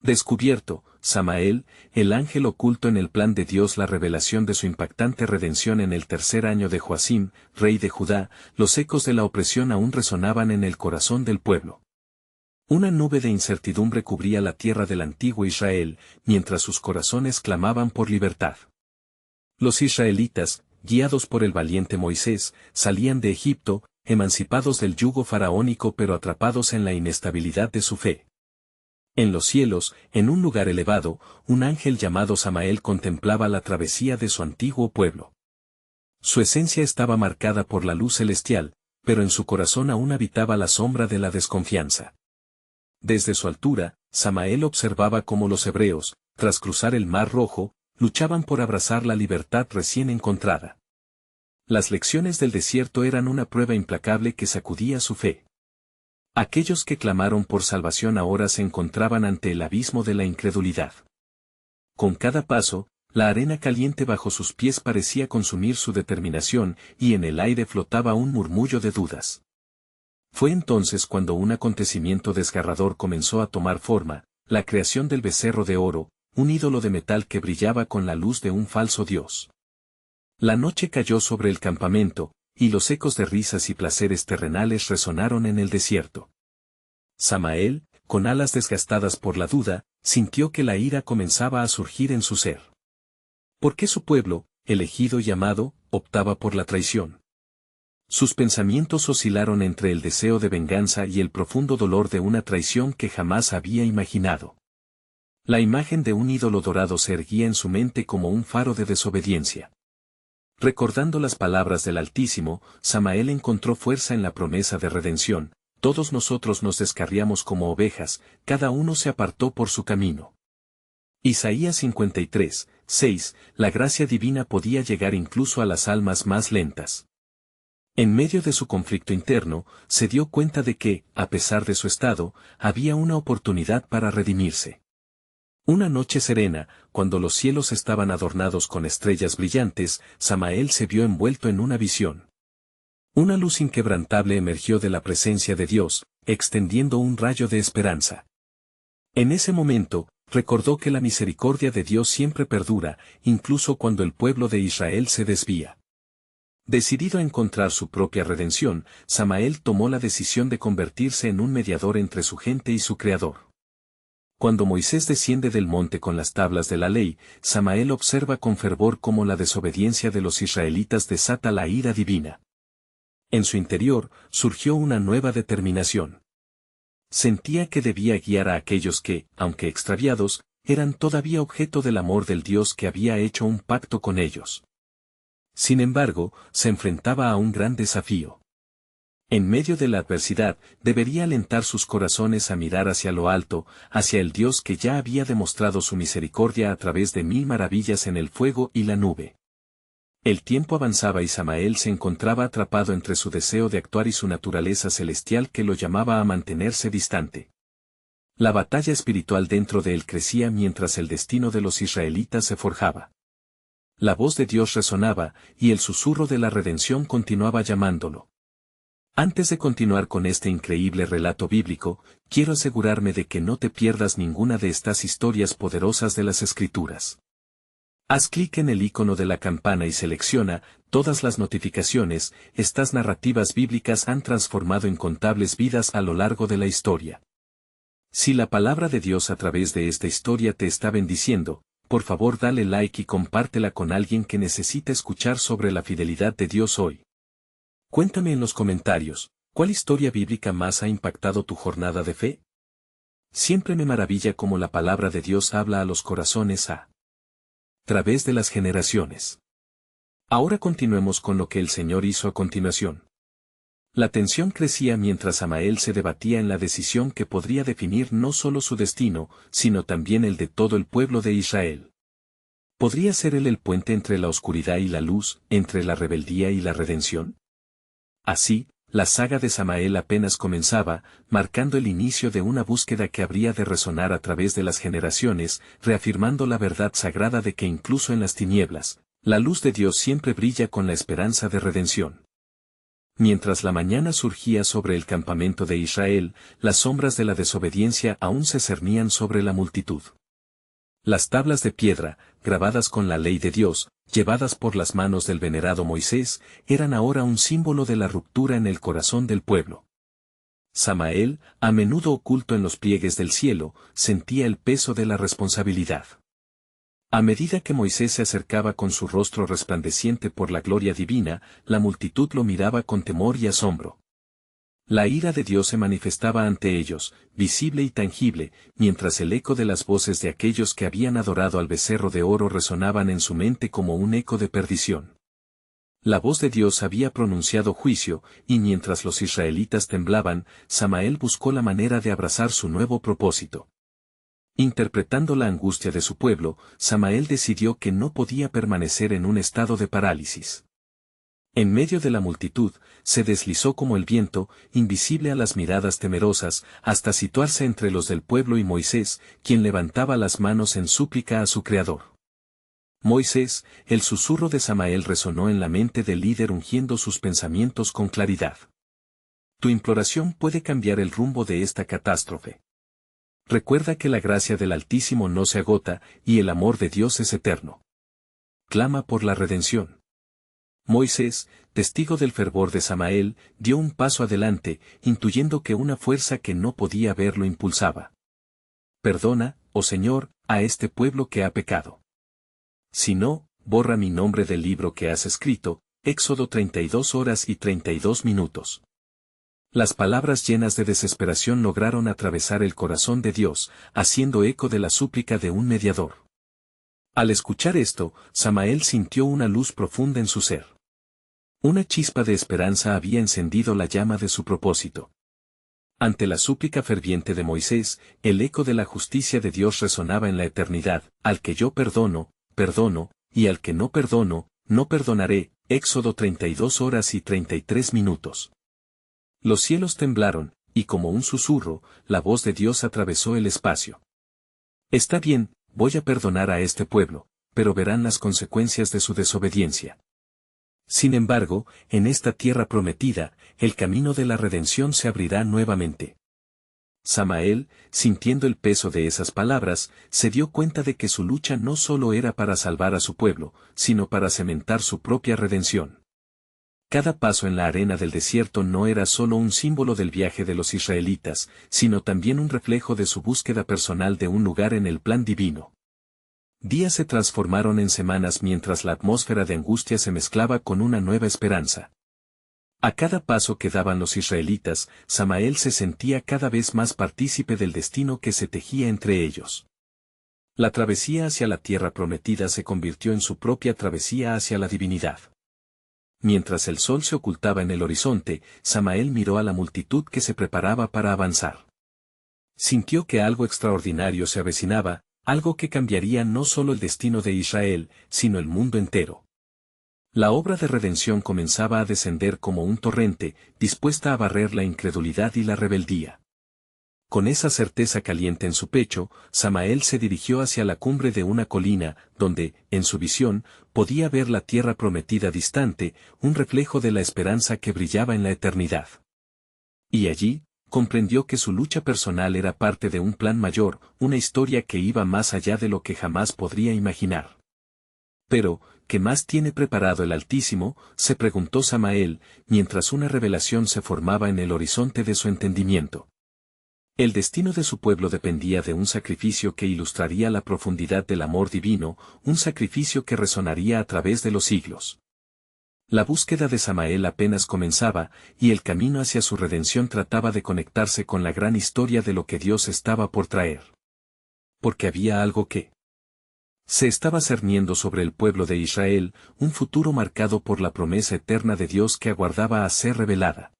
Descubierto, Samael, el ángel oculto en el plan de Dios. La revelación de su impactante redención en el tercer año de Joacim, rey de Judá. Los ecos de la opresión aún resonaban en el corazón del pueblo. Una nube de incertidumbre cubría la tierra del antiguo Israel, mientras sus corazones clamaban por libertad. Los israelitas, guiados por el valiente Moisés, salían de Egipto, emancipados del yugo faraónico pero atrapados en la inestabilidad de su fe. En los cielos, en un lugar elevado, un ángel llamado Samael contemplaba la travesía de su antiguo pueblo. Su esencia estaba marcada por la luz celestial, pero en su corazón aún habitaba la sombra de la desconfianza. Desde su altura, Samael observaba cómo los hebreos, tras cruzar el Mar Rojo, luchaban por abrazar la libertad recién encontrada. Las lecciones del desierto eran una prueba implacable que sacudía su fe. Aquellos que clamaron por salvación ahora se encontraban ante el abismo de la incredulidad. Con cada paso, la arena caliente bajo sus pies parecía consumir su determinación y en el aire flotaba un murmullo de dudas. Fue entonces cuando un acontecimiento desgarrador comenzó a tomar forma, la creación del becerro de oro, un ídolo de metal que brillaba con la luz de un falso dios. La noche cayó sobre el campamento, y los ecos de risas y placeres terrenales resonaron en el desierto. Samael, con alas desgastadas por la duda, sintió que la ira comenzaba a surgir en su ser. ¿Por qué su pueblo, elegido y amado, optaba por la traición? Sus pensamientos oscilaron entre el deseo de venganza y el profundo dolor de una traición que jamás había imaginado. La imagen de un ídolo dorado se erguía en su mente como un faro de desobediencia. Recordando las palabras del Altísimo, Samael encontró fuerza en la promesa de redención. Todos nosotros nos descarriamos como ovejas, cada uno se apartó por su camino. Isaías 53, 6, la gracia divina podía llegar incluso a las almas más lentas. En medio de su conflicto interno, se dio cuenta de que, a pesar de su estado, había una oportunidad para redimirse. Una noche serena, cuando los cielos estaban adornados con estrellas brillantes, Samael se vio envuelto en una visión. Una luz inquebrantable emergió de la presencia de Dios, extendiendo un rayo de esperanza. En ese momento, recordó que la misericordia de Dios siempre perdura, incluso cuando el pueblo de Israel se desvía. Decidido a encontrar su propia redención, Samael tomó la decisión de convertirse en un mediador entre su gente y su Creador. Cuando Moisés desciende del monte con las tablas de la ley, Samael observa con fervor cómo la desobediencia de los israelitas desata la ira divina. En su interior, surgió una nueva determinación. Sentía que debía guiar a aquellos que, aunque extraviados, eran todavía objeto del amor del Dios que había hecho un pacto con ellos. Sin embargo, se enfrentaba a un gran desafío. En medio de la adversidad, debería alentar sus corazones a mirar hacia lo alto, hacia el Dios que ya había demostrado su misericordia a través de 1000 maravillas en el fuego y la nube. El tiempo avanzaba y Samael se encontraba atrapado entre su deseo de actuar y su naturaleza celestial que lo llamaba a mantenerse distante. La batalla espiritual dentro de él crecía mientras el destino de los israelitas se forjaba. La voz de Dios resonaba, y el susurro de la redención continuaba llamándolo. Antes de continuar con este increíble relato bíblico, quiero asegurarme de que no te pierdas ninguna de estas historias poderosas de las Escrituras. Haz clic en el icono de la campana y selecciona todas las notificaciones. Estas narrativas bíblicas han transformado incontables vidas a lo largo de la historia. Si la palabra de Dios a través de esta historia te está bendiciendo, por favor dale like y compártela con alguien que necesita escuchar sobre la fidelidad de Dios hoy. Cuéntame en los comentarios, ¿cuál historia bíblica más ha impactado tu jornada de fe? Siempre me maravilla cómo la palabra de Dios habla a los corazones a través de las generaciones. Ahora continuemos con lo que el Señor hizo a continuación. La tensión crecía mientras Samael se debatía en la decisión que podría definir no solo su destino, sino también el de todo el pueblo de Israel. ¿Podría ser él el puente entre la oscuridad y la luz, entre la rebeldía y la redención? Así, la saga de Samael apenas comenzaba, marcando el inicio de una búsqueda que habría de resonar a través de las generaciones, reafirmando la verdad sagrada de que incluso en las tinieblas, la luz de Dios siempre brilla con la esperanza de redención. Mientras la mañana surgía sobre el campamento de Israel, las sombras de la desobediencia aún se cernían sobre la multitud. Las tablas de piedra, grabadas con la ley de Dios, llevadas por las manos del venerado Moisés, eran ahora un símbolo de la ruptura en el corazón del pueblo. Samael, a menudo oculto en los pliegues del cielo, sentía el peso de la responsabilidad. A medida que Moisés se acercaba con su rostro resplandeciente por la gloria divina, la multitud lo miraba con temor y asombro. La ira de Dios se manifestaba ante ellos, visible y tangible, mientras el eco de las voces de aquellos que habían adorado al becerro de oro resonaban en su mente como un eco de perdición. La voz de Dios había pronunciado juicio, y mientras los israelitas temblaban, Samael buscó la manera de abrazar su nuevo propósito. Interpretando la angustia de su pueblo, Samael decidió que no podía permanecer en un estado de parálisis. En medio de la multitud, se deslizó como el viento, invisible a las miradas temerosas, hasta situarse entre los del pueblo y Moisés, quien levantaba las manos en súplica a su Creador. Moisés, el susurro de Samael resonó en la mente del líder ungiendo sus pensamientos con claridad. Tu imploración puede cambiar el rumbo de esta catástrofe. Recuerda que la gracia del Altísimo no se agota, y el amor de Dios es eterno. Clama por la redención. Moisés, testigo del fervor de Samael, dio un paso adelante, intuyendo que una fuerza que no podía ver lo impulsaba. Perdona, oh Señor, a este pueblo que ha pecado. Si no, borra mi nombre del libro que has escrito. Éxodo 32 horas y 32 minutos. Las palabras llenas de desesperación lograron atravesar el corazón de Dios, haciendo eco de la súplica de un mediador. Al escuchar esto, Samael sintió una luz profunda en su ser. Una chispa de esperanza había encendido la llama de su propósito. Ante la súplica ferviente de Moisés, el eco de la justicia de Dios resonaba en la eternidad: al que yo perdono, perdono, y al que no perdono, no perdonaré. Éxodo 32 horas y 33 minutos. Los cielos temblaron, y como un susurro, la voz de Dios atravesó el espacio. Está bien, voy a perdonar a este pueblo, pero verán las consecuencias de su desobediencia. Sin embargo, en esta tierra prometida, el camino de la redención se abrirá nuevamente. Samael, sintiendo el peso de esas palabras, se dio cuenta de que su lucha no solo era para salvar a su pueblo, sino para cementar su propia redención. Cada paso en la arena del desierto no era solo un símbolo del viaje de los israelitas, sino también un reflejo de su búsqueda personal de un lugar en el plan divino. Días se transformaron en semanas mientras la atmósfera de angustia se mezclaba con una nueva esperanza. A cada paso que daban los israelitas, Samael se sentía cada vez más partícipe del destino que se tejía entre ellos. La travesía hacia la tierra prometida se convirtió en su propia travesía hacia la divinidad. Mientras el sol se ocultaba en el horizonte, Samael miró a la multitud que se preparaba para avanzar. Sintió que algo extraordinario se avecinaba, algo que cambiaría no solo el destino de Israel, sino el mundo entero. La obra de redención comenzaba a descender como un torrente, dispuesta a barrer la incredulidad y la rebeldía. Con esa certeza caliente en su pecho, Samael se dirigió hacia la cumbre de una colina, donde, en su visión, podía ver la tierra prometida distante, un reflejo de la esperanza que brillaba en la eternidad. Y allí, comprendió que su lucha personal era parte de un plan mayor, una historia que iba más allá de lo que jamás podría imaginar. Pero, ¿qué más tiene preparado el Altísimo?, se preguntó Samael, mientras una revelación se formaba en el horizonte de su entendimiento. El destino de su pueblo dependía de un sacrificio que ilustraría la profundidad del amor divino, un sacrificio que resonaría a través de los siglos. La búsqueda de Samael apenas comenzaba, y el camino hacia su redención trataba de conectarse con la gran historia de lo que Dios estaba por traer. Porque había algo que se estaba cerniendo sobre el pueblo de Israel, un futuro marcado por la promesa eterna de Dios que aguardaba a ser revelada.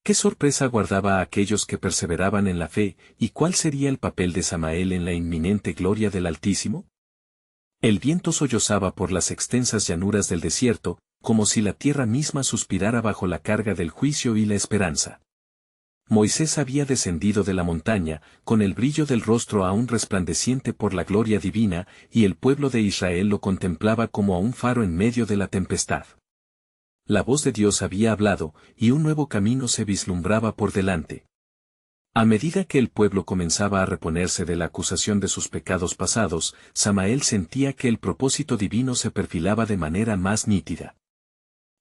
¿Qué sorpresa aguardaba a aquellos que perseveraban en la fe, y cuál sería el papel de Samael en la inminente gloria del Altísimo? El viento sollozaba por las extensas llanuras del desierto, como si la tierra misma suspirara bajo la carga del juicio y la esperanza. Moisés había descendido de la montaña, con el brillo del rostro aún resplandeciente por la gloria divina, y el pueblo de Israel lo contemplaba como a un faro en medio de la tempestad. La voz de Dios había hablado, y un nuevo camino se vislumbraba por delante. A medida que el pueblo comenzaba a reponerse de la acusación de sus pecados pasados, Samael sentía que el propósito divino se perfilaba de manera más nítida.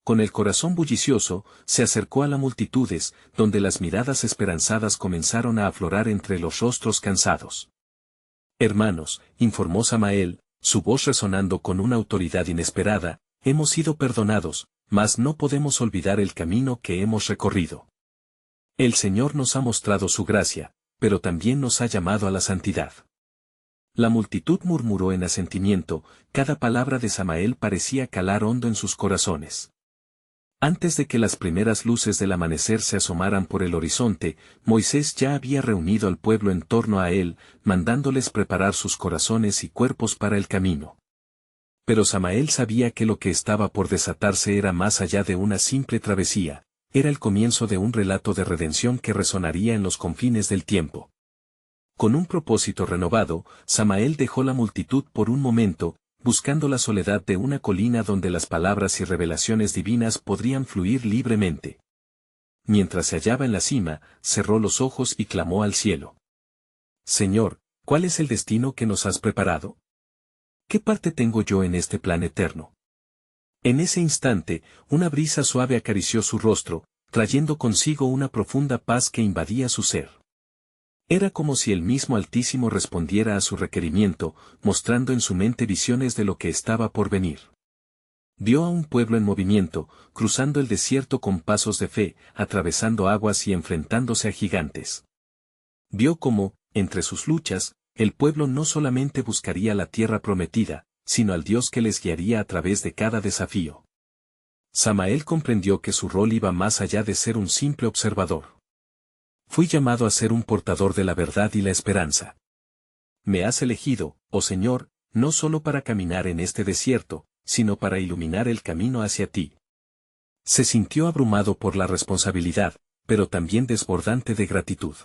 Con el corazón bullicioso, se acercó a las multitudes, donde las miradas esperanzadas comenzaron a aflorar entre los rostros cansados. Hermanos, informó Samael, su voz resonando con una autoridad inesperada, hemos sido perdonados, mas no podemos olvidar el camino que hemos recorrido. El Señor nos ha mostrado su gracia, pero también nos ha llamado a la santidad. La multitud murmuró en asentimiento, cada palabra de Samael parecía calar hondo en sus corazones. Antes de que las primeras luces del amanecer se asomaran por el horizonte, Moisés ya había reunido al pueblo en torno a él, mandándoles preparar sus corazones y cuerpos para el camino. Pero Samael sabía que lo que estaba por desatarse era más allá de una simple travesía, era el comienzo de un relato de redención que resonaría en los confines del tiempo. Con un propósito renovado, Samael dejó la multitud por un momento, buscando la soledad de una colina donde las palabras y revelaciones divinas podrían fluir libremente. Mientras se hallaba en la cima, cerró los ojos y clamó al cielo. Señor, ¿cuál es el destino que nos has preparado? ¿Qué parte tengo yo en este plan eterno? En ese instante, una brisa suave acarició su rostro, trayendo consigo una profunda paz que invadía su ser. Era como si el mismo Altísimo respondiera a su requerimiento, mostrando en su mente visiones de lo que estaba por venir. Vio a un pueblo en movimiento, cruzando el desierto con pasos de fe, atravesando aguas y enfrentándose a gigantes. Vio cómo, entre sus luchas, el pueblo no solamente buscaría la tierra prometida, sino al Dios que les guiaría a través de cada desafío. Samael comprendió que su rol iba más allá de ser un simple observador. Fui llamado a ser un portador de la verdad y la esperanza. Me has elegido, oh Señor, no solo para caminar en este desierto, sino para iluminar el camino hacia ti. Se sintió abrumado por la responsabilidad, pero también desbordante de gratitud.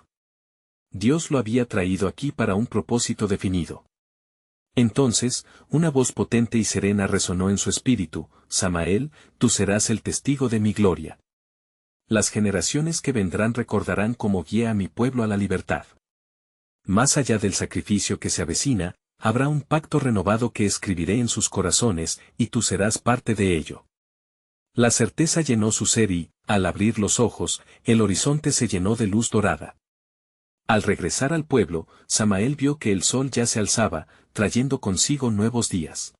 Dios lo había traído aquí para un propósito definido. Entonces, una voz potente y serena resonó en su espíritu: Samael, tú serás el testigo de mi gloria. Las generaciones que vendrán recordarán cómo guié a mi pueblo a la libertad. Más allá del sacrificio que se avecina, habrá un pacto renovado que escribiré en sus corazones, y tú serás parte de ello. La certeza llenó su ser y, al abrir los ojos, el horizonte se llenó de luz dorada. Al regresar al pueblo, Samael vio que el sol ya se alzaba, trayendo consigo nuevos días.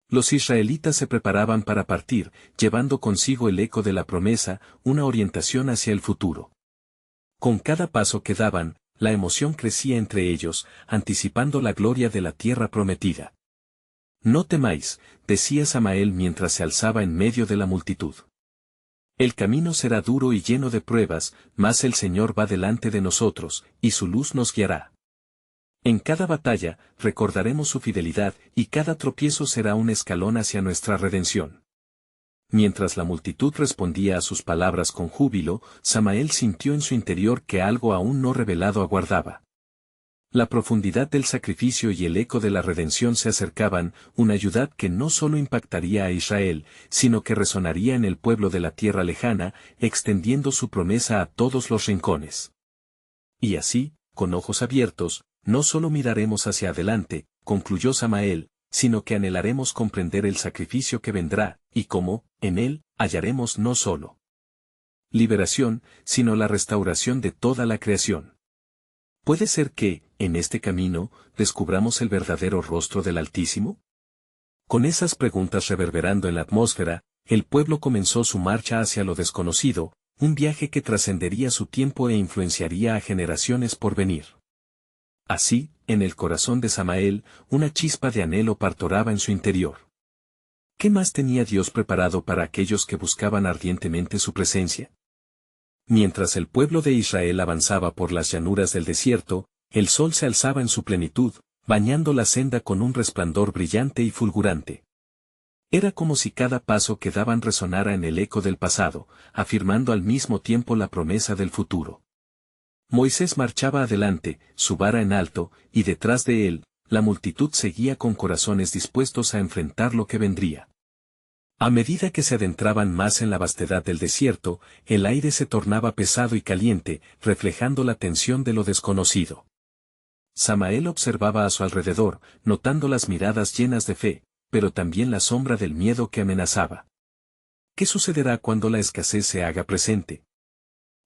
Los israelitas se preparaban para partir, llevando consigo el eco de la promesa, una orientación hacia el futuro. Con cada paso que daban, la emoción crecía entre ellos, anticipando la gloria de la tierra prometida. No temáis, decía Samael mientras se alzaba en medio de la multitud. El camino será duro y lleno de pruebas, mas el Señor va delante de nosotros, y su luz nos guiará. En cada batalla, recordaremos su fidelidad, y cada tropiezo será un escalón hacia nuestra redención. Mientras la multitud respondía a sus palabras con júbilo, Samael sintió en su interior que algo aún no revelado aguardaba. La profundidad del sacrificio y el eco de la redención se acercaban, una ayuda que no solo impactaría a Israel, sino que resonaría en el pueblo de la tierra lejana, extendiendo su promesa a todos los rincones. Y así, con ojos abiertos, no solo miraremos hacia adelante, concluyó Samael, sino que anhelaremos comprender el sacrificio que vendrá, y cómo, en él, hallaremos no solo liberación, sino la restauración de toda la creación. ¿Puede ser que, en este camino, descubramos el verdadero rostro del Altísimo? Con esas preguntas reverberando en la atmósfera, el pueblo comenzó su marcha hacia lo desconocido, un viaje que trascendería su tiempo e influenciaría a generaciones por venir. Así, en el corazón de Samael, una chispa de anhelo partoraba en su interior. ¿Qué más tenía Dios preparado para aquellos que buscaban ardientemente su presencia? Mientras el pueblo de Israel avanzaba por las llanuras del desierto, el sol se alzaba en su plenitud, bañando la senda con un resplandor brillante y fulgurante. Era como si cada paso que daban resonara en el eco del pasado, afirmando al mismo tiempo la promesa del futuro. Moisés marchaba adelante, su vara en alto, y detrás de él, la multitud seguía con corazones dispuestos a enfrentar lo que vendría. A medida que se adentraban más en la vastedad del desierto, el aire se tornaba pesado y caliente, reflejando la tensión de lo desconocido. Samael observaba a su alrededor, notando las miradas llenas de fe, pero también la sombra del miedo que amenazaba. ¿Qué sucederá cuando la escasez se haga presente?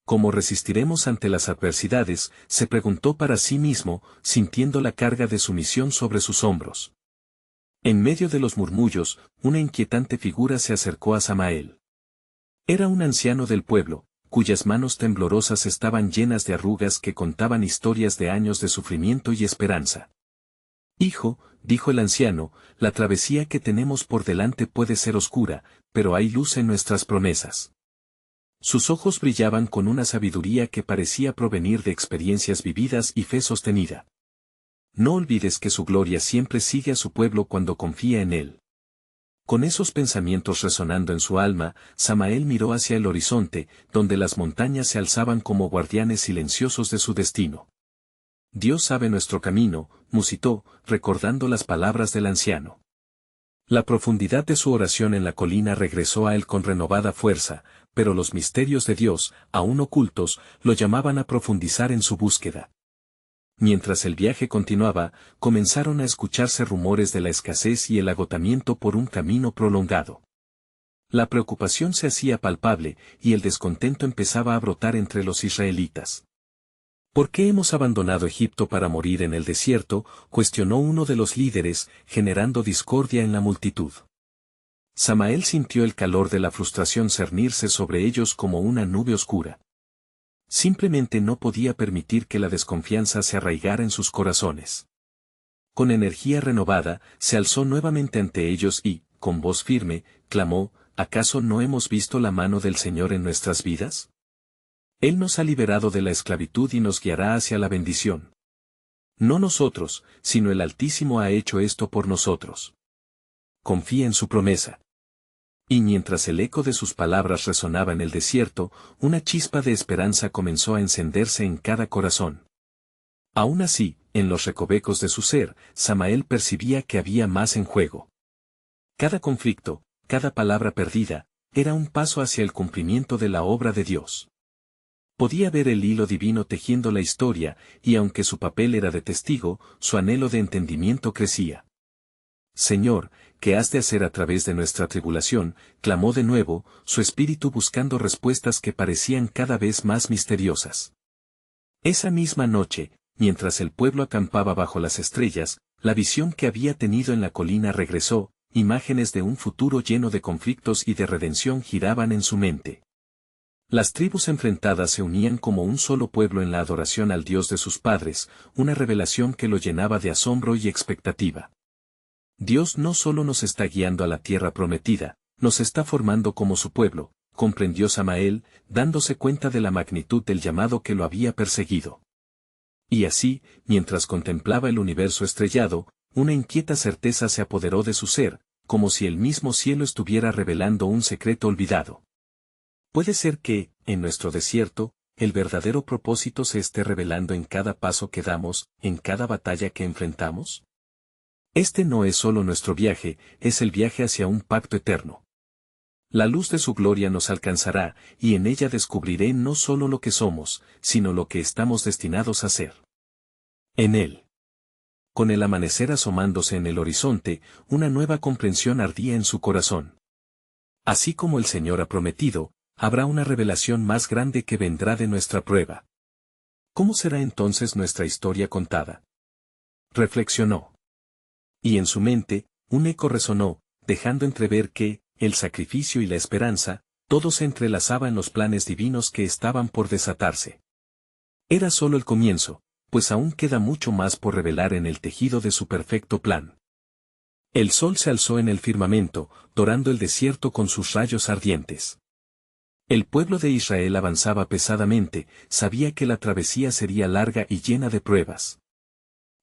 ¿Cómo resistiremos ante las adversidades?, se preguntó para sí mismo, sintiendo la carga de su misión sobre sus hombros. En medio de los murmullos, una inquietante figura se acercó a Samael. Era un anciano del pueblo, cuyas manos temblorosas estaban llenas de arrugas que contaban historias de años de sufrimiento y esperanza. «Hijo», dijo el anciano, «la travesía que tenemos por delante puede ser oscura, pero hay luz en nuestras promesas». Sus ojos brillaban con una sabiduría que parecía provenir de experiencias vividas y fe sostenida. «No olvides que su gloria siempre sigue a su pueblo cuando confía en él». Con esos pensamientos resonando en su alma, Samael miró hacia el horizonte, donde las montañas se alzaban como guardianes silenciosos de su destino. «Dios sabe nuestro camino», musitó, recordando las palabras del anciano. La profundidad de su oración en la colina regresó a él con renovada fuerza, pero los misterios de Dios, aún ocultos, lo llamaban a profundizar en su búsqueda. Mientras el viaje continuaba, comenzaron a escucharse rumores de la escasez y el agotamiento por un camino prolongado. La preocupación se hacía palpable, y el descontento empezaba a brotar entre los israelitas. «¿Por qué hemos abandonado Egipto para morir en el desierto?», cuestionó uno de los líderes, generando discordia en la multitud. Samael sintió el calor de la frustración cernirse sobre ellos como una nube oscura. Simplemente no podía permitir que la desconfianza se arraigara en sus corazones. Con energía renovada, se alzó nuevamente ante ellos y, con voz firme, clamó: «¿Acaso no hemos visto la mano del Señor en nuestras vidas? Él nos ha liberado de la esclavitud y nos guiará hacia la bendición. No nosotros, sino el Altísimo ha hecho esto por nosotros. Confía en su promesa». Y mientras el eco de sus palabras resonaba en el desierto, una chispa de esperanza comenzó a encenderse en cada corazón. Aún así, en los recovecos de su ser, Samael percibía que había más en juego. Cada conflicto, cada palabra perdida, era un paso hacia el cumplimiento de la obra de Dios. Podía ver el hilo divino tejiendo la historia, y aunque su papel era de testigo, su anhelo de entendimiento crecía. «Señor, ¿qué has de hacer a través de nuestra tribulación?», clamó de nuevo, su espíritu buscando respuestas que parecían cada vez más misteriosas. Esa misma noche, mientras el pueblo acampaba bajo las estrellas, la visión que había tenido en la colina regresó, imágenes de un futuro lleno de conflictos y de redención giraban en su mente. Las tribus enfrentadas se unían como un solo pueblo en la adoración al Dios de sus padres, una revelación que lo llenaba de asombro y expectativa. Dios no solo nos está guiando a la tierra prometida, nos está formando como su pueblo, comprendió Samael, dándose cuenta de la magnitud del llamado que lo había perseguido. Y así, mientras contemplaba el universo estrellado, una inquieta certeza se apoderó de su ser, como si el mismo cielo estuviera revelando un secreto olvidado. Puede ser que, en nuestro desierto, el verdadero propósito se esté revelando en cada paso que damos, en cada batalla que enfrentamos. Este no es solo nuestro viaje, es el viaje hacia un pacto eterno. La luz de su gloria nos alcanzará, y en ella descubriré no solo lo que somos, sino lo que estamos destinados a ser. En él. Con el amanecer asomándose en el horizonte, una nueva comprensión ardía en su corazón. Así como el Señor ha prometido, habrá una revelación más grande que vendrá de nuestra prueba. ¿Cómo será entonces nuestra historia contada?, reflexionó. Y en su mente, un eco resonó, dejando entrever que, el sacrificio y la esperanza, todo se entrelazaba en los planes divinos que estaban por desatarse. Era solo el comienzo, pues aún queda mucho más por revelar en el tejido de su perfecto plan. El sol se alzó en el firmamento, dorando el desierto con sus rayos ardientes. El pueblo de Israel avanzaba pesadamente, sabía que la travesía sería larga y llena de pruebas.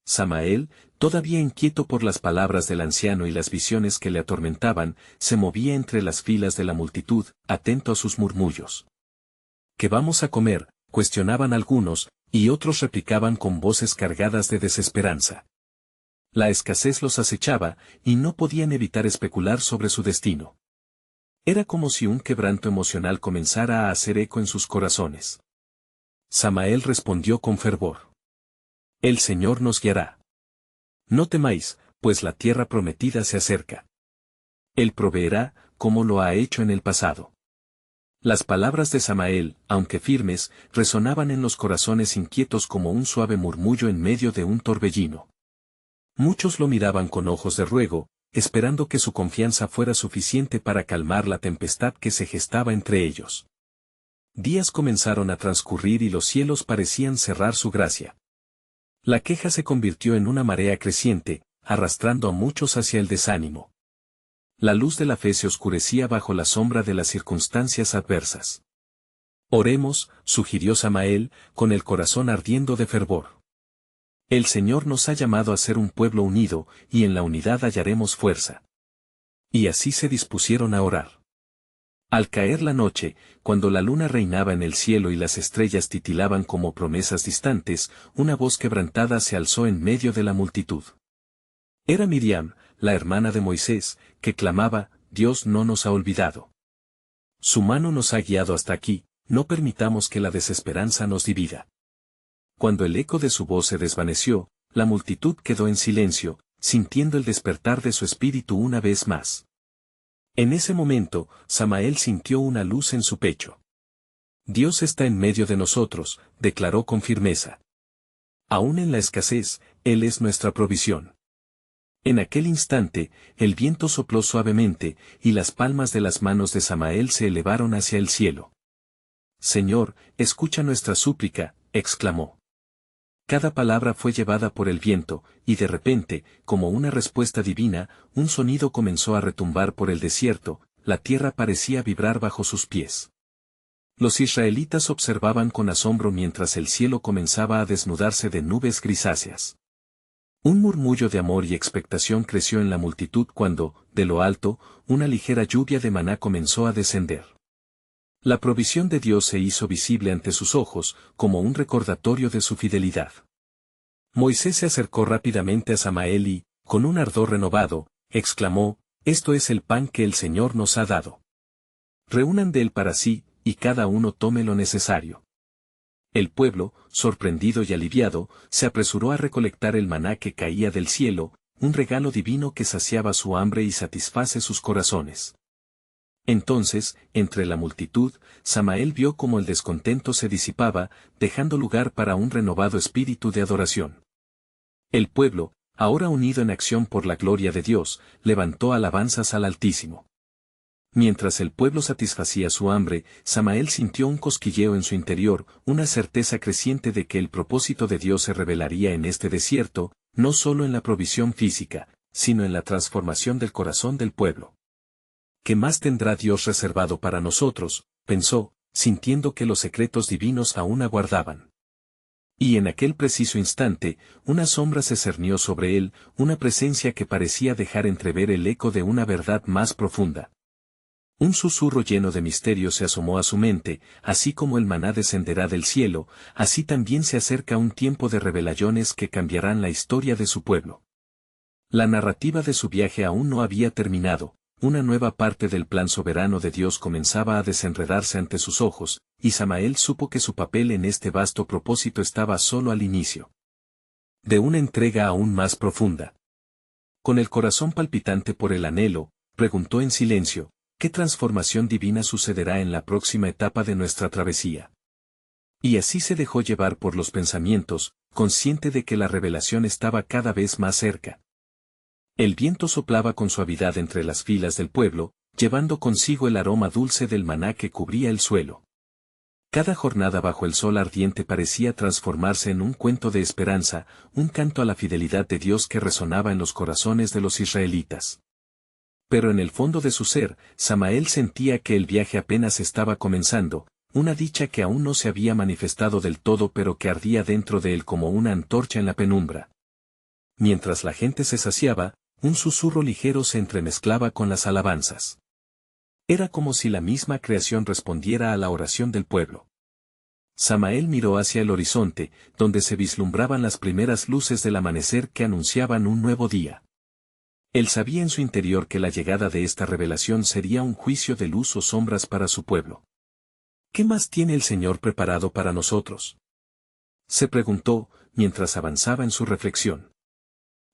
Samael, todavía inquieto por las palabras del anciano y las visiones que le atormentaban, se movía entre las filas de la multitud, atento a sus murmullos. «¿Qué vamos a comer?», cuestionaban algunos, y otros replicaban con voces cargadas de desesperanza. La escasez los acechaba, y no podían evitar especular sobre su destino. Era como si un quebranto emocional comenzara a hacer eco en sus corazones. Samael respondió con fervor. El Señor nos guiará. No temáis, pues la tierra prometida se acerca. Él proveerá, como lo ha hecho en el pasado. Las palabras de Samael, aunque firmes, resonaban en los corazones inquietos como un suave murmullo en medio de un torbellino. Muchos lo miraban con ojos de ruego, esperando que su confianza fuera suficiente para calmar la tempestad que se gestaba entre ellos. Días comenzaron a transcurrir y los cielos parecían cerrar su gracia. La queja se convirtió en una marea creciente, arrastrando a muchos hacia el desánimo. La luz de la fe se oscurecía bajo la sombra de las circunstancias adversas. Oremos, sugirió Samael, con el corazón ardiendo de fervor. El Señor nos ha llamado a ser un pueblo unido, y en la unidad hallaremos fuerza. Y así se dispusieron a orar. Al caer la noche, cuando la luna reinaba en el cielo y las estrellas titilaban como promesas distantes, una voz quebrantada se alzó en medio de la multitud. Era Miriam, la hermana de Moisés, que clamaba, Dios no nos ha olvidado. Su mano nos ha guiado hasta aquí, no permitamos que la desesperanza nos divida. Cuando el eco de su voz se desvaneció, la multitud quedó en silencio, sintiendo el despertar de su espíritu una vez más. En ese momento, Samael sintió una luz en su pecho. Dios está en medio de nosotros, declaró con firmeza. Aún en la escasez, Él es nuestra provisión. En aquel instante, el viento sopló suavemente, y las palmas de las manos de Samael se elevaron hacia el cielo. Señor, escucha nuestra súplica, exclamó. Cada palabra fue llevada por el viento, y de repente, como una respuesta divina, un sonido comenzó a retumbar por el desierto, la tierra parecía vibrar bajo sus pies. Los israelitas observaban con asombro mientras el cielo comenzaba a desnudarse de nubes grisáceas. Un murmullo de amor y expectación creció en la multitud cuando, de lo alto, una ligera lluvia de maná comenzó a descender. La provisión de Dios se hizo visible ante sus ojos, como un recordatorio de su fidelidad. Moisés se acercó rápidamente a Samael y, con un ardor renovado, exclamó, «Esto es el pan que el Señor nos ha dado. Reúnan de él para sí, y cada uno tome lo necesario». El pueblo, sorprendido y aliviado, se apresuró a recolectar el maná que caía del cielo, un regalo divino que saciaba su hambre y satisface sus corazones. Entonces, entre la multitud, Samael vio cómo el descontento se disipaba, dejando lugar para un renovado espíritu de adoración. El pueblo, ahora unido en acción por la gloria de Dios, levantó alabanzas al Altísimo. Mientras el pueblo satisfacía su hambre, Samael sintió un cosquilleo en su interior, una certeza creciente de que el propósito de Dios se revelaría en este desierto, no solo en la provisión física, sino en la transformación del corazón del pueblo. ¿Qué más tendrá Dios reservado para nosotros?, pensó, sintiendo que los secretos divinos aún aguardaban. Y en aquel preciso instante, una sombra se cernió sobre él, una presencia que parecía dejar entrever el eco de una verdad más profunda. Un susurro lleno de misterio se asomó a su mente, así como el maná descenderá del cielo, así también se acerca un tiempo de revelaciones que cambiarán la historia de su pueblo. La narrativa de su viaje aún no había terminado. Una nueva parte del plan soberano de Dios comenzaba a desenredarse ante sus ojos, y Samael supo que su papel en este vasto propósito estaba solo al inicio de una entrega aún más profunda. Con el corazón palpitante por el anhelo, preguntó en silencio, ¿qué transformación divina sucederá en la próxima etapa de nuestra travesía? Y así se dejó llevar por los pensamientos, consciente de que la revelación estaba cada vez más cerca. El viento soplaba con suavidad entre las filas del pueblo, llevando consigo el aroma dulce del maná que cubría el suelo. Cada jornada bajo el sol ardiente parecía transformarse en un cuento de esperanza, un canto a la fidelidad de Dios que resonaba en los corazones de los israelitas. Pero en el fondo de su ser, Samael sentía que el viaje apenas estaba comenzando, una dicha que aún no se había manifestado del todo pero que ardía dentro de él como una antorcha en la penumbra. Mientras la gente se saciaba, un susurro ligero se entremezclaba con las alabanzas. Era como si la misma creación respondiera a la oración del pueblo. Samael miró hacia el horizonte, donde se vislumbraban las primeras luces del amanecer que anunciaban un nuevo día. Él sabía en su interior que la llegada de esta revelación sería un juicio de luz o sombras para su pueblo. ¿Qué más tiene el Señor preparado para nosotros?, se preguntó, mientras avanzaba en su reflexión.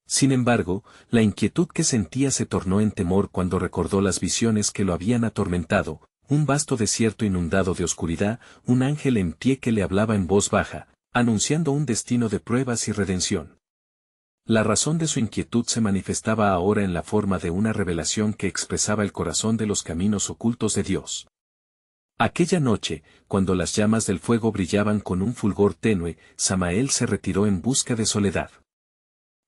Sin embargo, la inquietud que sentía se tornó en temor cuando recordó las visiones que lo habían atormentado, un vasto desierto inundado de oscuridad, un ángel en pie que le hablaba en voz baja, anunciando un destino de pruebas y redención. La razón de su inquietud se manifestaba ahora en la forma de una revelación que expresaba el corazón de los caminos ocultos de Dios. Aquella noche, cuando las llamas del fuego brillaban con un fulgor tenue, Samael se retiró en busca de soledad.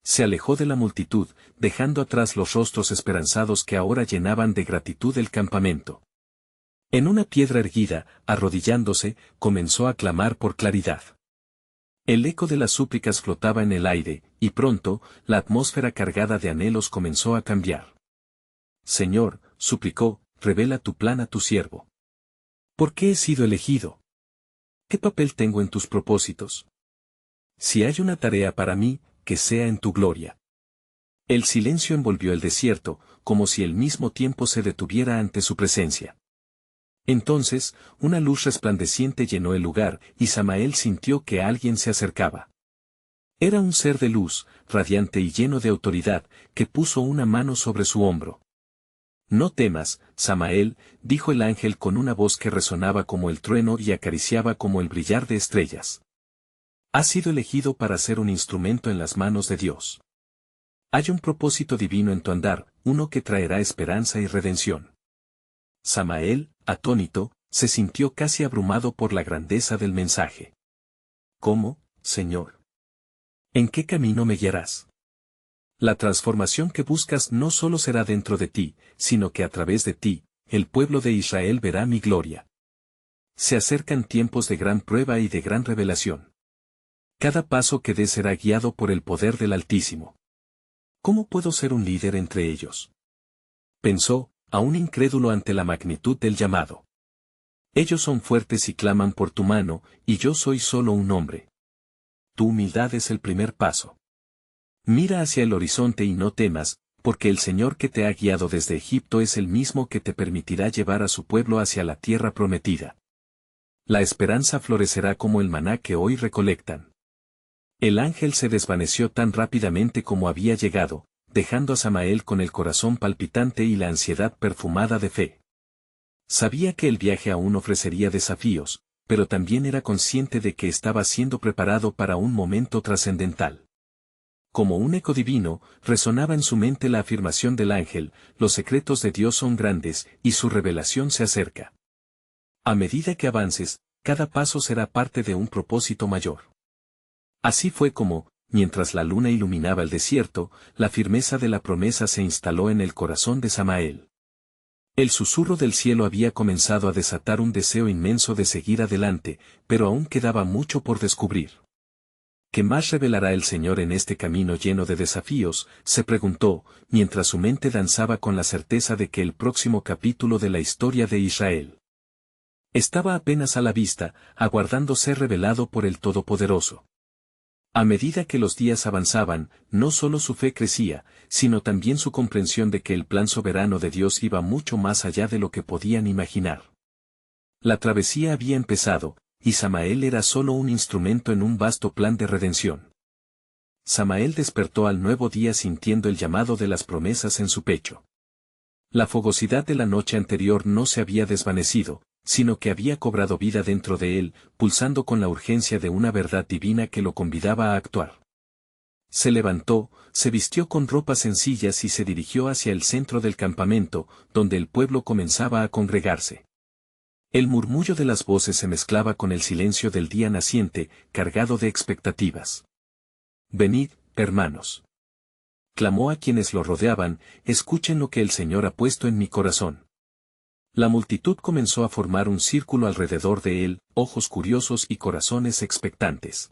Se alejó de la multitud, dejando atrás los rostros esperanzados que ahora llenaban de gratitud el campamento. En una piedra erguida, arrodillándose, comenzó a clamar por claridad. El eco de las súplicas flotaba en el aire, y pronto, la atmósfera cargada de anhelos comenzó a cambiar. Señor, suplicó, revela tu plan a tu siervo. ¿Por qué he sido elegido? ¿Qué papel tengo en tus propósitos? Si hay una tarea para mí, que sea en tu gloria. El silencio envolvió el desierto, como si el mismo tiempo se detuviera ante su presencia. Entonces, una luz resplandeciente llenó el lugar, y Samael sintió que alguien se acercaba. Era un ser de luz, radiante y lleno de autoridad, que puso una mano sobre su hombro. No temas, Samael, dijo el ángel con una voz que resonaba como el trueno y acariciaba como el brillar de estrellas. Has sido elegido para ser un instrumento en las manos de Dios. Hay un propósito divino en tu andar, uno que traerá esperanza y redención. Samael, atónito, se sintió casi abrumado por la grandeza del mensaje. ¿Cómo, Señor? ¿En qué camino me guiarás? La transformación que buscas no solo será dentro de ti, sino que a través de ti, el pueblo de Israel verá mi gloria. Se acercan tiempos de gran prueba y de gran revelación. Cada paso que des será guiado por el poder del Altísimo. ¿Cómo puedo ser un líder entre ellos?, pensó, aún incrédulo ante la magnitud del llamado. Ellos son fuertes y claman por tu mano, y yo soy solo un hombre. Tu humildad es el primer paso. Mira hacia el horizonte y no temas, porque el Señor que te ha guiado desde Egipto es el mismo que te permitirá llevar a su pueblo hacia la tierra prometida. La esperanza florecerá como el maná que hoy recolectan. El ángel se desvaneció tan rápidamente como había llegado, dejando a Samael con el corazón palpitante y la ansiedad perfumada de fe. Sabía que el viaje aún ofrecería desafíos, pero también era consciente de que estaba siendo preparado para un momento trascendental. Como un eco divino, resonaba en su mente la afirmación del ángel: los secretos de Dios son grandes, y su revelación se acerca. A medida que avances, cada paso será parte de un propósito mayor. Así fue como, mientras la luna iluminaba el desierto, la firmeza de la promesa se instaló en el corazón de Samael. El susurro del cielo había comenzado a desatar un deseo inmenso de seguir adelante, pero aún quedaba mucho por descubrir. ¿Qué más revelará el Señor en este camino lleno de desafíos?, se preguntó, mientras su mente danzaba con la certeza de que el próximo capítulo de la historia de Israel estaba apenas a la vista, aguardando ser revelado por el Todopoderoso. A medida que los días avanzaban, no solo su fe crecía, sino también su comprensión de que el plan soberano de Dios iba mucho más allá de lo que podían imaginar. La travesía había empezado, y Samael era solo un instrumento en un vasto plan de redención. Samael despertó al nuevo día sintiendo el llamado de las promesas en su pecho. La fogosidad de la noche anterior no se había desvanecido, sino que había cobrado vida dentro de él, pulsando con la urgencia de una verdad divina que lo convidaba a actuar. Se levantó, se vistió con ropas sencillas y se dirigió hacia el centro del campamento, donde el pueblo comenzaba a congregarse. El murmullo de las voces se mezclaba con el silencio del día naciente, cargado de expectativas. «Venid, hermanos», clamó a quienes lo rodeaban, «escuchen lo que el Señor ha puesto en mi corazón». La multitud comenzó a formar un círculo alrededor de él, ojos curiosos y corazones expectantes.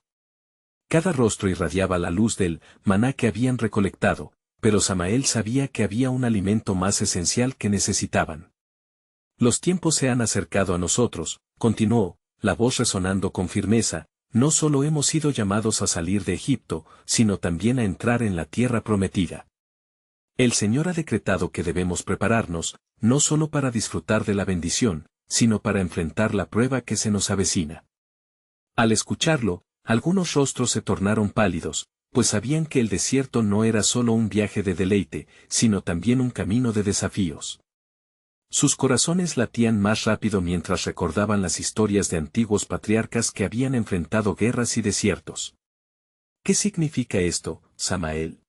Cada rostro irradiaba la luz del maná que habían recolectado, pero Samael sabía que había un alimento más esencial que necesitaban. «Los tiempos se han acercado a nosotros», continuó, la voz resonando con firmeza, «no solo hemos sido llamados a salir de Egipto, sino también a entrar en la tierra prometida. El Señor ha decretado que debemos prepararnos, no solo para disfrutar de la bendición, sino para enfrentar la prueba que se nos avecina. Al escucharlo, algunos rostros se tornaron pálidos, pues sabían que el desierto no era solo un viaje de deleite, sino también un camino de desafíos. Sus corazones latían más rápido mientras recordaban las historias de antiguos patriarcas que habían enfrentado guerras y desiertos. ¿Qué significa esto, Samael?,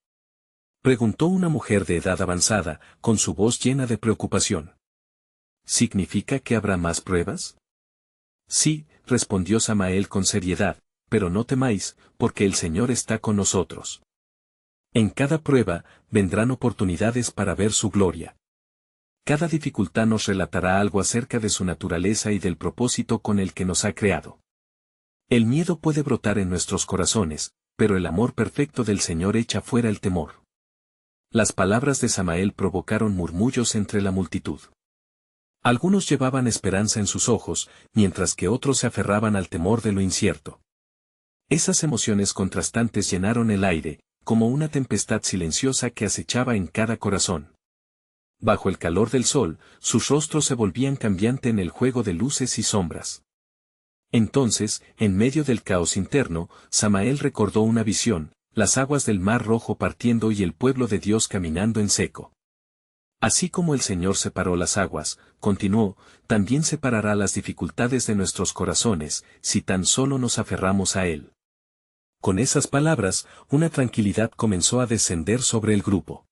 preguntó una mujer de edad avanzada, con su voz llena de preocupación. ¿Significa que habrá más pruebas? Sí, respondió Samael con seriedad, pero no temáis, porque el Señor está con nosotros. En cada prueba, vendrán oportunidades para ver su gloria. Cada dificultad nos relatará algo acerca de su naturaleza y del propósito con el que nos ha creado. El miedo puede brotar en nuestros corazones, pero el amor perfecto del Señor echa fuera el temor. Las palabras de Samael provocaron murmullos entre la multitud. Algunos llevaban esperanza en sus ojos, mientras que otros se aferraban al temor de lo incierto. Esas emociones contrastantes llenaron el aire, como una tempestad silenciosa que acechaba en cada corazón. Bajo el calor del sol, sus rostros se volvían cambiantes en el juego de luces y sombras. Entonces, en medio del caos interno, Samael recordó una visión, las aguas del Mar Rojo partiendo y el pueblo de Dios caminando en seco. Así como el Señor separó las aguas, continuó, también separará las dificultades de nuestros corazones, si tan solo nos aferramos a Él. Con esas palabras, una tranquilidad comenzó a descender sobre el grupo.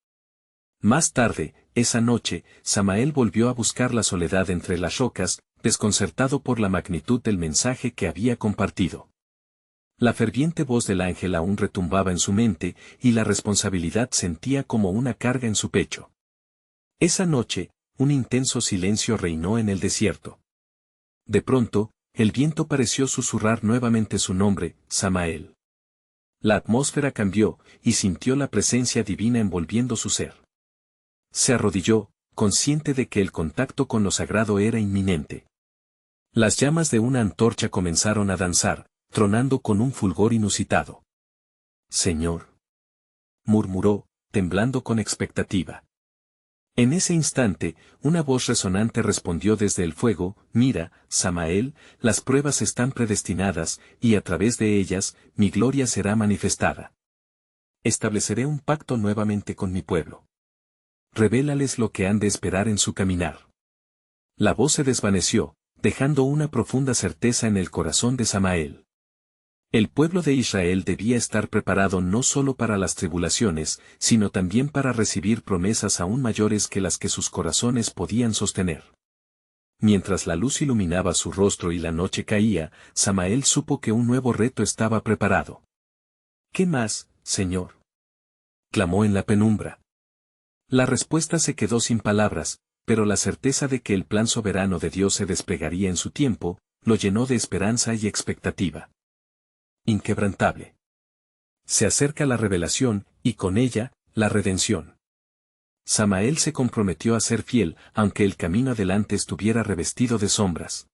Más tarde, esa noche, Samael volvió a buscar la soledad entre las rocas, desconcertado por la magnitud del mensaje que había compartido. La ferviente voz del ángel aún retumbaba en su mente, y la responsabilidad sentía como una carga en su pecho. Esa noche, un intenso silencio reinó en el desierto. De pronto, el viento pareció susurrar nuevamente su nombre, Samael. La atmósfera cambió, y sintió la presencia divina envolviendo su ser. Se arrodilló, consciente de que el contacto con lo sagrado era inminente. Las llamas de una antorcha comenzaron a danzar, tronando con un fulgor inusitado. «Señor», murmuró, temblando con expectativa. En ese instante, una voz resonante respondió desde el fuego: «Mira, Samael, las pruebas están predestinadas, y a través de ellas, mi gloria será manifestada. Estableceré un pacto nuevamente con mi pueblo. Revélales lo que han de esperar en su caminar». La voz se desvaneció, dejando una profunda certeza en el corazón de Samael. El pueblo de Israel debía estar preparado no solo para las tribulaciones, sino también para recibir promesas aún mayores que las que sus corazones podían sostener. Mientras la luz iluminaba su rostro y la noche caía, Samael supo que un nuevo reto estaba preparado. «¿Qué más, Señor?», clamó en la penumbra. La respuesta se quedó sin palabras, pero la certeza de que el plan soberano de Dios se desplegaría en su tiempo, lo llenó de esperanza y expectativa. Inquebrantable. Se acerca la revelación, y con ella, la redención. Samael se comprometió a ser fiel, aunque el camino adelante estuviera revestido de sombras.